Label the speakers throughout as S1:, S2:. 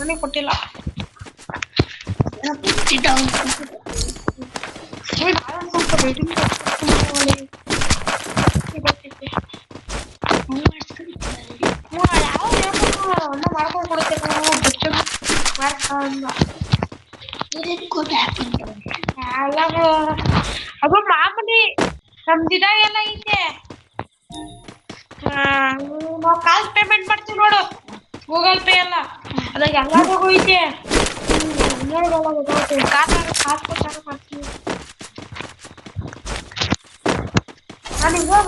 S1: ನನಗೆ ಕೊಟ್ಟಿಲ್ಲ. ಸ್ವಲ್ಪ ರೇಟಿಂಗ್ ಮಾಡ್ಕೊಂಡು ಕೊಡುತ್ತೆ ಅದು ಮಾಮೂಲಿ ನಮ್ದಿದಾಗೆಲ್ಲ ಐತೆ. ನಾವು ಕಾಸು ಪೇಮೆಂಟ್ ಮಾಡ್ತೀವಿ ನೋಡು, ಗೂಗಲ್ ಪೇ ಎಲ್ಲ ಅದಾಗ ಎಲ್ಲರಿಗೂ ಐತೆ. ಕಾಸು ಕೊಟ್ಟಾಗ ಮಾಡ್ತೀವಿ. ನಾನು ಇವಾಗ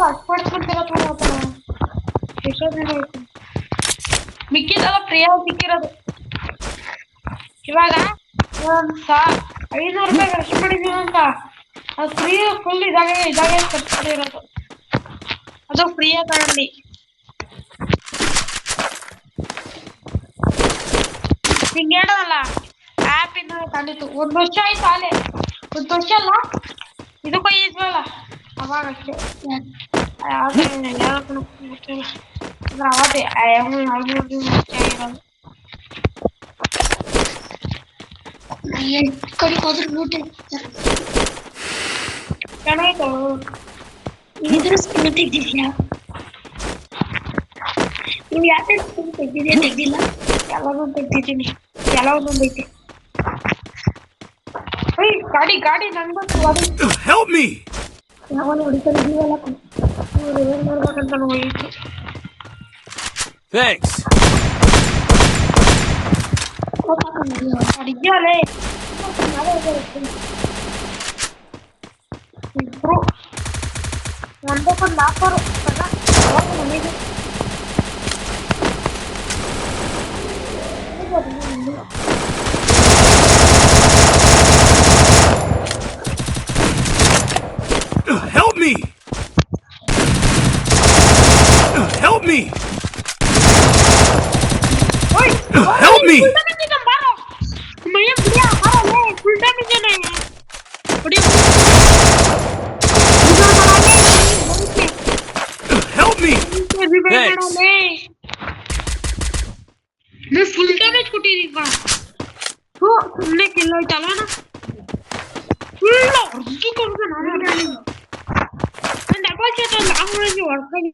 S1: ಮಿಕ್ಕಿದೆಲ್ಲ ಫ್ರೀಯಾಗಿ ಸಿಕ್ಕಿರೋದು. ಇವಾಗ 500 ರೂಪಾಯಿ ಖರ್ಚು ಮಾಡಿದೀವಿ ಅಂತ ಅದು ಫ್ರೀ ಫುಲ್ ಇದಾಗೆ ಖರ್ಚು ಮಾಡಿರೋದು. ಅದು ಫ್ರೀಯಾಗಿ ತಗೊಂಡು ಹಿಂಗೆ ಹೇಳೋದಲ್ಲ, ಆ್ಯಪ್ ಇಂದ ತಂದಿತ್ತು. 1 ವರ್ಷ ಆಯ್ತು ಆಲೆ, 1 ವರ್ಷ ಅಲ್ಲ ಇದಕ್ಕೂ ಈಜ್ವಲ್ಲ ಅವಾಗ ಅಷ್ಟೇ. ಗೊತ್ತಿಲ್ಲ ಅಂದ್ರೆ ಅವತ್ತೇ ಕಡೆ ಹೋದ್ರೆ ಊಟ ಚೆನ್ನಾಯ್ತು. ಇದ್ರ ಸ್ಕಿನ್ ತೆಗ್ದಿದ್ಯಾ ನೀವು? ಯಾಕೆ ಸ್ಕಿನ್ ತೆಗ್ದಿದ್ಯಾ? ತೆಗ್ದಿಲ್ಲ, ಎಲ್ಲರೂ ತೆಗ್ದಿದ್ದೀನಿ. ಎಲ್ಲವನ್ನೂ ಐತೆ. ಗಾಡಿ ನನ್ಗೊಂದು
S2: ಹೆಲ್ಪ್ ಮೀ.
S1: ಯಾವಾಗ ಹೊಡಿತಾರೆ ಇದೀವಲ್ಲ, ಏನ್ ಮಾಡ್ಬೇಕಂತ ಹೋಗಿತ್ತು.
S2: ಥ್ಯಾಂಕ್ಸ್.
S1: ಅಡಿದ್ಯಾಲೆ ಇಬ್ರು ಒಂದಕ್ಕೊಂದು ಆಫರು ಮನೆಗೆ
S2: Help me! Help me! Help me! Help me! Thanks.
S1: Full damage ಕೊಟ್ಟಿದ್ದೀವಿ. ಸುಮ್ಮನೆ ಕಿಲ್ಲ ಹೋಯ್ತಲ್ಲ ಫುಲ್ ಅರ್ಧಕ್ಕೆ ಡಬಲ್ ಶೇಟ್ ಲಾಂಗ್ ಹೊಡ್ಕೊಂಡು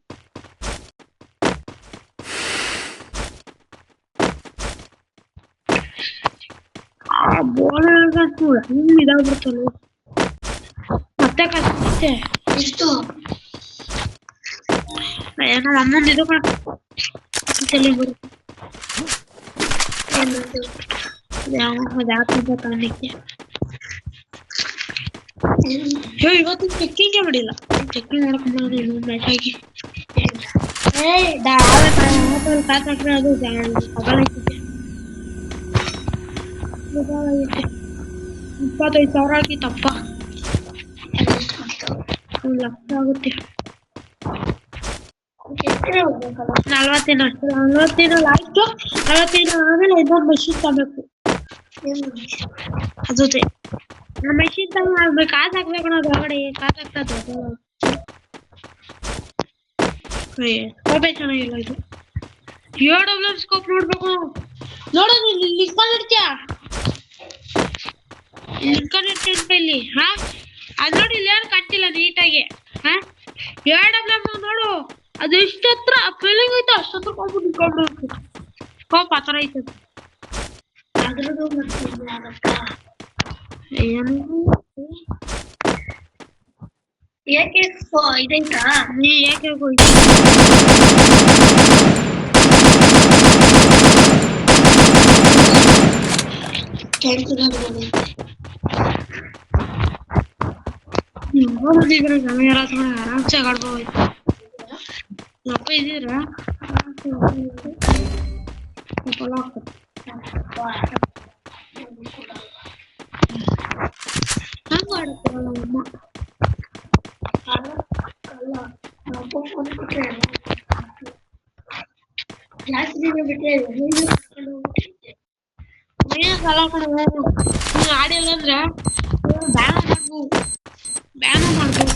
S1: ಆ ಬೋಲಂತೂ ಹೆಂಗ್ ಇದಾಗ್ಬಿಡ್ತಲ್ಲ. ಮತ್ತೆ ಕಷ್ಟೇ ಎಷ್ಟು ಏನೋ ಅಮ್ಮಂದು ಇದು ತಲೆ ಬರುತ್ತೆ. ಕಾರಣಕ್ಕೆ ಇವತ್ತು ಚೆಕ್ಕಿಂಗೇ ಮಾಡಿಲ್ಲ. ಚೆಕ್ಕಿಂಗ್ ಮಾಡ್ಕೊಂಡು ಮ್ಯಾಚ್ ಆಗಿ ಕಾಸಾಕ್ರೆ ಅದು ತಗೊಳೈತಿದೆ. 25,000 ಆಗಿತ್ತಪ್ಪ. 1 ಲಕ್ಷ ಆಗುತ್ತೆ. 40 ಲಾಸ್ಟ್. 40 ಆಮೇಲೆ ಇನ್ನೊಂದು ಮೆಷಿನ್ ತಗೋಬೇಕು. ಅದೇ ಮೆಷಿನ್ ತಗೊಂಡು ಕಾಸು ಹಾಕ್ಬೇಕು. ನಾವು ಹೊರಗಡೆ ಕಾಸು ಹಾಕ್ತದೆ. ಸ್ಕೋಪೇ ಚೆನ್ನಾಗಿಲ್ಲ ಇದು. AWM ಸ್ಕೋಪ್ ನೋಡ್ಬೇಕು. ನೋಡೋದು ಲಿಂಕಲ್ಲಿ ಇಡ್ತೀಯಾ? ಲಿಂಕಲ್ಲಿ ಇರ್ತೀಯ ಅಂತ ಇಲ್ಲಿ. ಅದು ನೋಡಿ, ಇಲ್ಲಿ ಏನು ಕಟ್ಟಿಲ್ಲ ನೀಟಾಗಿ. AWM ನೋಡು, ಅದು ಎಷ್ಟು ಹತ್ರ ಫೀಲಿಂಗ್ ಐತೆ ಅಷ್ಟು ಹತ್ರ ಹೋಗ್ಬಿಟ್ಟು ನಿಂತ್ಕೊಂಡು ಸ್ಕೋಪ್ ಆ ಥರ ಐತೆ. ಅದ್ರದ್ದು ಏನು ಏಕೆ ಇದೈತಾ? ನೀ ಏಕೆ ಹೋಯ್ತು? ಬಂದಿದ್ರೆ ಜನ ಆರಾಮ್ಸೆ ಆಡ್ಬೋದು. ಅಪ್ಪ ಇದ್ದೀರ ಹಂಗ ಆಡುತ್ತಾರಲ್ಲ ಅಮ್ಮ. ಜಾಸ್ತಿ ದಿನ ಬಿಟ್ಟರೆ ಆಡಿಲ್ಲ ಅಂದ್ರೆ ಬ್ಯಾನ್ ಮಾಡ್ಬೋದು.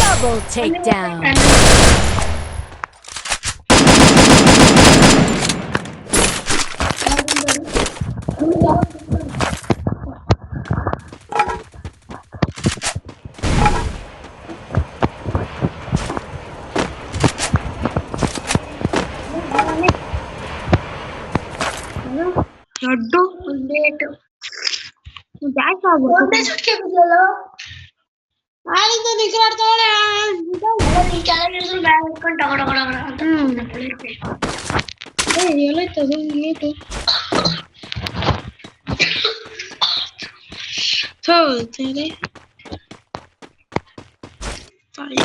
S3: Double takedown.
S1: ದೊಡ್ಡ ಒಂದೇಟು ಜಾಸ್ತಿ ಆಗ್ಬಿಡುತ್ತೆ ಆಳಿಂದ ನಿಗ್ರಾಡ್ ತಗೊಳ್ಳೆ ಎಲ್ಲೈತದು ಏಟು ಸರಿ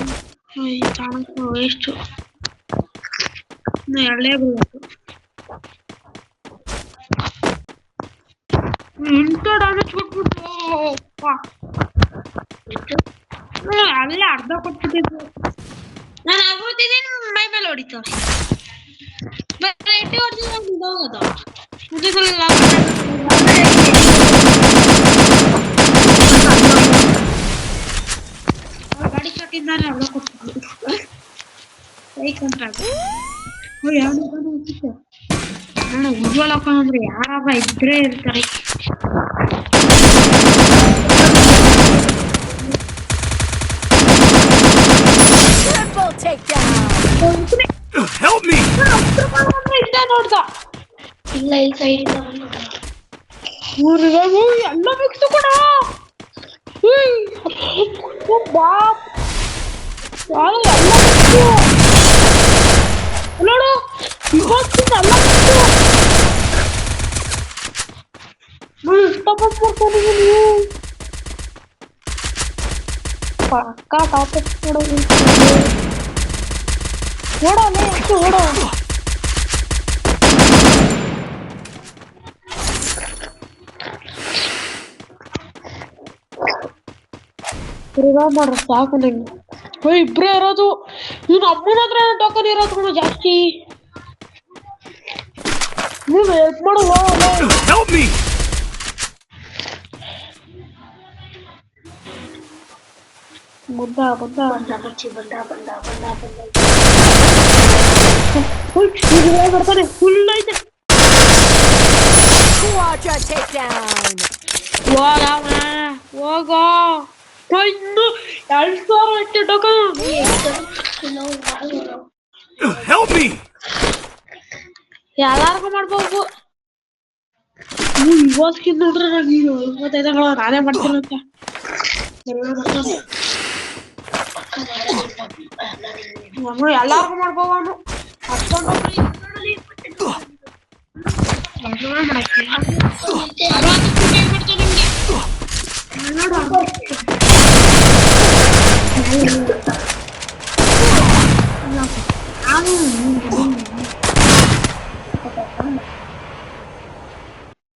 S1: ಎಷ್ಟು ಎರಡೇ ಬೀಳತ್ತು ಇಂಥ ಡ್ಯಾಮೇಜ್ ಕೊಟ್ಬಿಟ್ಟು ಅಲ್ಲೇ ಅರ್ಧ ಕೊಟ್ಬಿಟ್ಟಿದ್ದು ನಾನು ಆಗ್ಬಿಟ್ಟಿದ್ದೀನಿ ಮೈ ಮೇಲೆ ಹೊಡಿತಾವೆ ಹೋಗೋದು ಮುಂದೆ ಗಾಡಿ ಚಟ್ಟಿಂದಾನೆ ಅರ್ಧ ಕೊಟ್ಬಿಟ್ಟು ನಾನು ಉಜ್ವಲಪ್ಪ ಅಂದ್ರೆ ಯಾರಪ್ಪ ಇದ್ರೆ ಇರ್ತಾರೆ
S2: Help me!
S1: ನೋಡ್ದ ಇಲ್ಲ ಈ ಸೈಡ್ ಎಲ್ಲ ಮಿಕ್ಸ್ ಕೂಡ ನೋಡು ಇವತ್ತಿನ ಇಷ್ಟಪಟ್ಟು ನೀವು ಪಕ್ಕ ಟಾಪಿಕ್ ಓಡೋಣ ಎಷ್ಟು ಓಡೋ ಮಾಡ್ರ ಸಾಕು ನಂಗೆ ಇಬ್ರೇ ಇರೋದು ನೀನು ಅಮ್ಮನ ಹತ್ರ ಟೋಕನ್ ಇರೋದು ಕೂಡ ಜಾಸ್ತಿ ನೀವು ಹೆಲ್ಪ್ ಮಾಡುವ ಬಂದ ಬರ್ತಾನೆ ಫುಲ್ ಐತೆ ಹೋಗೋ ಇನ್ನು 2000 ಐತೆ ಟೋಕನ್ ಎಲ್ಲಾರ್ಗು ಮಾಡ್ಬೋದು ಇವತ್ತಿಗೆ ನೋಡ್ರೆ ನಂಗೆ ಈಗ 25 ನಾನೇ ಮಾಡ್ತೀನಂತ ಎಲ್ಲಾರ್ಗು ಮಾಡ್ಬೋದು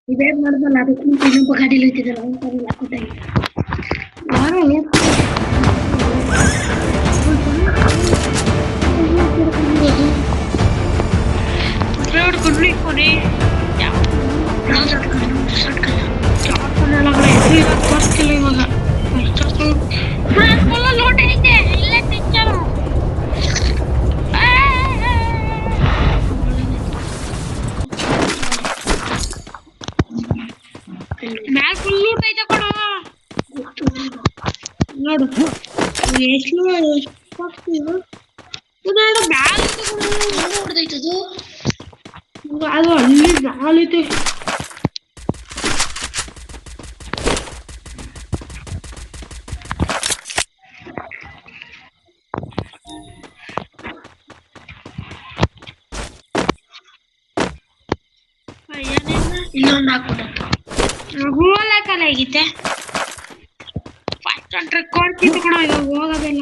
S1: ಇದೇನ್ ಮಾಡಿದಲ್ಲ ಅದಕ್ಕೆ ಇನ್ನೊಬ್ಬ ಗಾಡಿಲಿ ಹೋಗ್ತಿದ್ದಲ್ಲ ಯಾರು ಕೊನೆ ಬರ್ತಿಲ್ಲ ಇವಾಗ ಲೋಟ ಐತೆ ಇಲ್ಲೇ ತಿಂಚಾರು ಮ್ಯಾಲ್ ಫುಲ್ ಲೂಟ್ ಐತೆ ಕೊಡ ನೋಡು ಎಷ್ಟು ಮ್ಯಾಲ್ ಹೊಡೆದೈತದು ಅದು ಅಲ್ಲಿ ಮ್ಯಾಲೈತೆ ಇನ್ನೊಂದು ಹಾಕ್ಬಿಟ್ಟು ಹೂವಲ್ಲ ಹೇಗಿತ್ತೆ ಫಸ್ಟ್ ಟ್ರಿಕ್ ಕೊಡ್ತಿತ್ತು ಕಣ ಇವಾಗ ಹೋಗೋದಿಲ್ಲ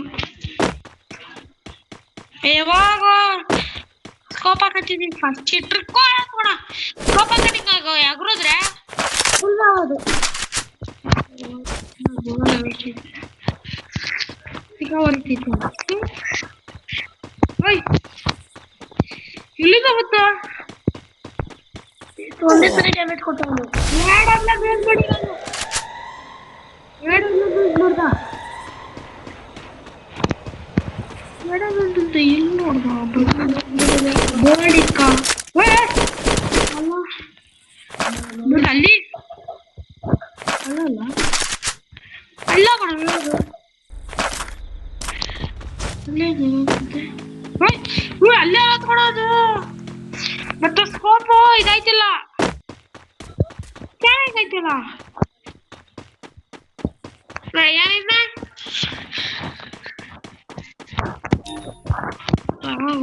S1: ಯಾವಾಗ ಸ್ಕೋಪ್ ಹಾಕತ್ತಿದ್ದೀನಿ ಫಸ್ಟ್ ಟ್ರಿಕ್ ಕೊಡ ಸ್ಕೋಪ್ ಹಾಕಿ ಎಗ್ರಿದ್ರೆ ಫುಲ್ ಆಗೋದು ಇಲ್ಲಿಂದ ಗೊತ್ತಾ ಒಂದೇ ಸರಿ ಡ್ಯಾಮೇಜ್ ಕೊಟ್ಟವನು ಎರಡಲ್ಲ ಬೇಸ್ ಮಾಡಿ ನಾನು ಎರಡಲ್ಲ ಬೇಸ್ ಮಾಡ್ದ ಎರಡಲ್ಲಂತ ಎಲ್ಲಿ ನೋಡ್ದ ಬೋರ್ಡಿಕ್ಕ ಅಲ್ಲ ಅಲ್ಲಿ ಅಲ್ಲ ಅಲ್ಲ ಕಣ ಹೇಳೋದು ಅಲ್ಲೇ ಅಲ್ಲೇ ಹತ್ಕೊಳೋದು ಮತ್ತೆ ಸ್ಕೋಪು ಇದಾಯ್ತಿಲ್ಲ ಚೆನ್ನಾಗೈತಿಲ್ಲ ಏನಿದೆ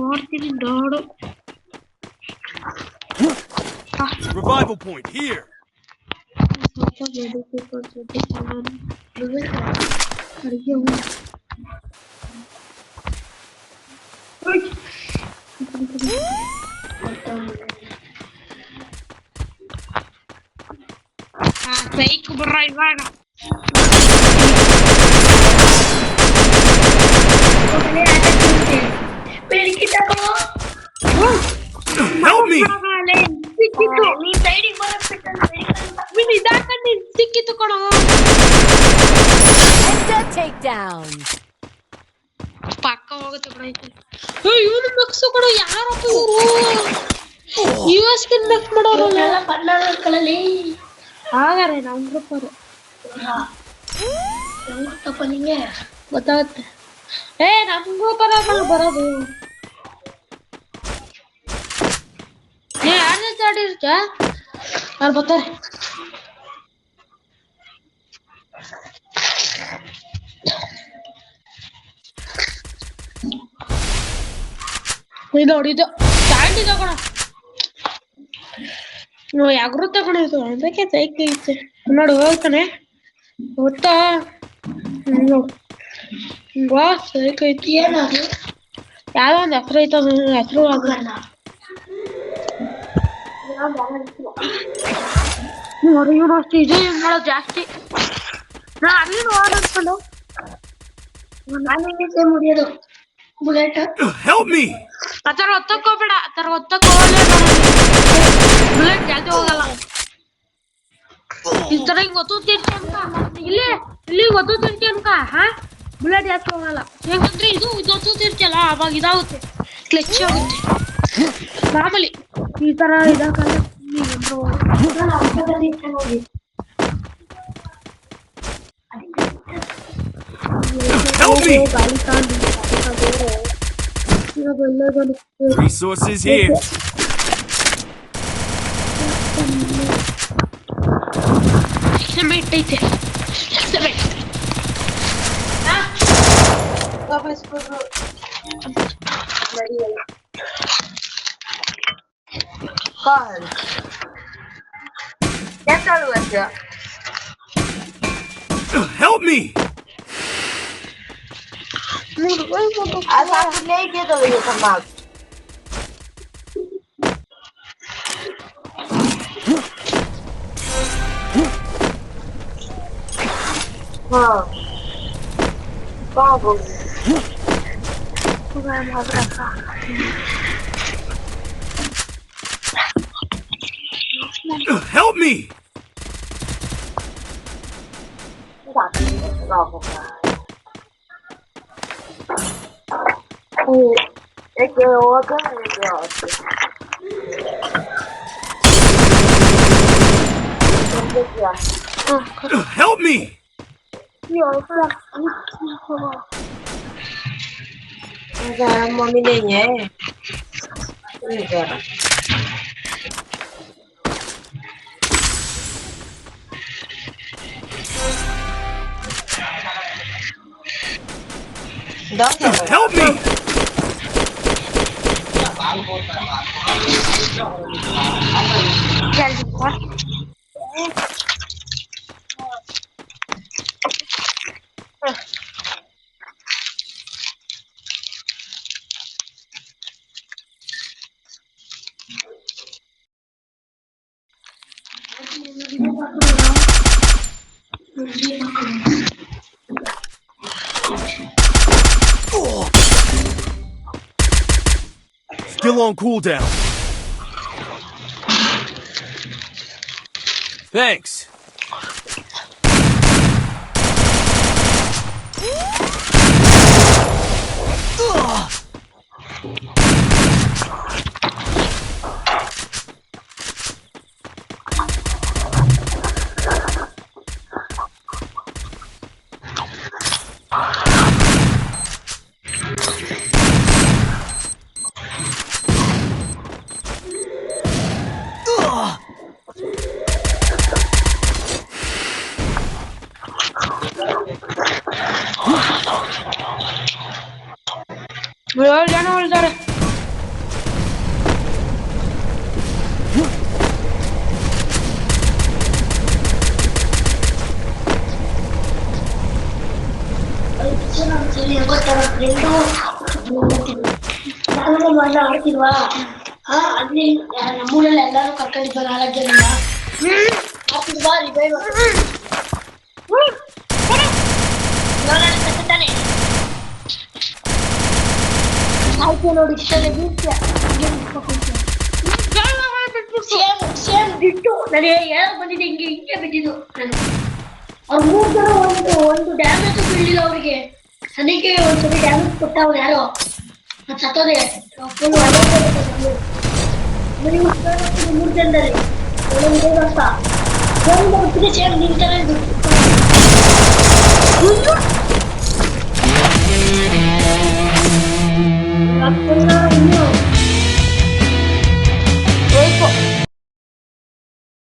S1: ಓಡ್ತೀನಿ ದೊಡ್ಡ
S2: Revival point here.
S1: ಸೈಕ್ ಬರ್ರ ಇವಾಗ
S2: Help me.
S1: ಸಿಕ್ಕಿತ್ತು ಕಣ
S3: Takedown.
S1: ಪಕ್ಕ ಹೋಗುತ್ತೆ ಕಣ ಇವನು ಮಿಕ್ಸ್ ಕಣ ಯಾರಪ್ಪ ಇವರು US ಮಿಕ್ಸ್ ಮಾಡೋರು ಹಾಗಾರೆ ನಾವು ಗ್ರೂಪರು ನಿಂಗೆ ಗೊತ್ತಾಗುತ್ತೆ ನಮ್ ಗ್ರೂಪರ ಬರೋದು ಯಾರ ಜೊತೆ ಆಡಿರ್ಚ ಯಾರು ಬರ್ತಾರೆ ಇದು ಹೊಡಿದು ಸ್ಟ್ಯಾಂಡ್ ಇದೆ ಕಣ ಯಾಗ್ರೂ ತಗೊಂಡಿದ್ದು ಅದಕ್ಕೆ ಸೈಕ್ ಐತೆ ನೋಡು ಹೋಗ್ತಾನೆ ಗೊತ್ತಾ ನೋಡು ವಾ ಸೈಕ್ ಐತಿ ಏನದು ಯಾವ್ದೋ ಒಂದು ಹೆಸರು ಐತ ಹೆಸರು ಆಗಲ್ಲ ನೋಡಿ ಇವ್ರು ಅಷ್ಟು ಇದು ಯೂಸ್ ಮಾಡೋದು ಜಾಸ್ತಿ ನಾ ಅಲ್ಲಿ ಅನ್ಕೊಂಡು ನಾನು ಮುಡಿಯೋದು ಬುಲೆಟ್
S2: Help me.
S1: ಆ ಥರ ಹೊತ್ತಕ್ಕೋಬೇಡ ಆ ಥರ ಹೊತ್ತಕ್ಕೋಗಲೇ ಬುಲೆಟ್ ಜಾಸ್ತಿ ಹೋಗಲ್ಲ ಈ ಥರ ಹಿಂಗೆ ಗೊತ್ತಿರ್ತಿ ಅನ್ಕ ಇಲ್ಲಿ ಗೊತ್ತಿರ್ತಿ ಅನ್ಕ ಬುಲೆಟ್ ಜಾಸ್ತಿ ಹೋಗಲ್ಲ ಯಾಕಂದ್ರೆ ಇದು ಗೊತ್ತಿರ್ತಿಯಲ್ಲ ಅವಾಗ ಇದಾಗುತ್ತೆ ಕ್ಲಚ್ ಆಗುತ್ತೆ ಮಾಮೂಲಿ ಈ ಥರ ಇದಾಗಲ್ಲ
S2: Help me. Resources here.
S1: Cement ಐತೆ cement
S2: Help me.
S4: Aku lagi tu lagi sama. Bagus. Bukan berapa.
S2: Help me.
S4: Eke oda
S2: Help me.
S4: Ada mobilnya. Iya.
S2: Help me. Still on cooldown. Thanks.
S1: 7 ಜನ ಉಳಿದಾರೆ.
S3: ಆಡ್ತಿಲ್ವಾ ಅಲ್ಲಿ ನಮ್ಮೂರಲ್ಲಿ ಎಲ್ಲಾರು ಕರ್ಕೊಂಡಿದ್ವ 4 ಜನ ಆಡ್ತಿಲ್ವಾ revive ಆಯ್ತು ನೋಡಿ same ಬಿಟ್ಟು ನನಗೆ ಹೇಳಕ್ ಬಂದಿದ್ದೆ ಹಿಂಗೆ ಬಿದ್ದಿದ್ದು ಅವ್ರು 3 ಜನ ಒಂದು ಡ್ಯಾಮೇಜ್ ಬೀಳಿಲ್ಲ ಅವ್ರಿಗೆ ಅದಕ್ಕೆ ಒಂದ್ಸರಿ ಡ್ಯಾಮೇಜ್ ಕೊಟ್ಟವ್ರು ಯಾರೋ ಅದು ಸತ್ತೋದೆ ಫುಲ್ 3 ಜನದಲ್ಲಿ ಸೇಮ್ ನಿಂತಾನೆ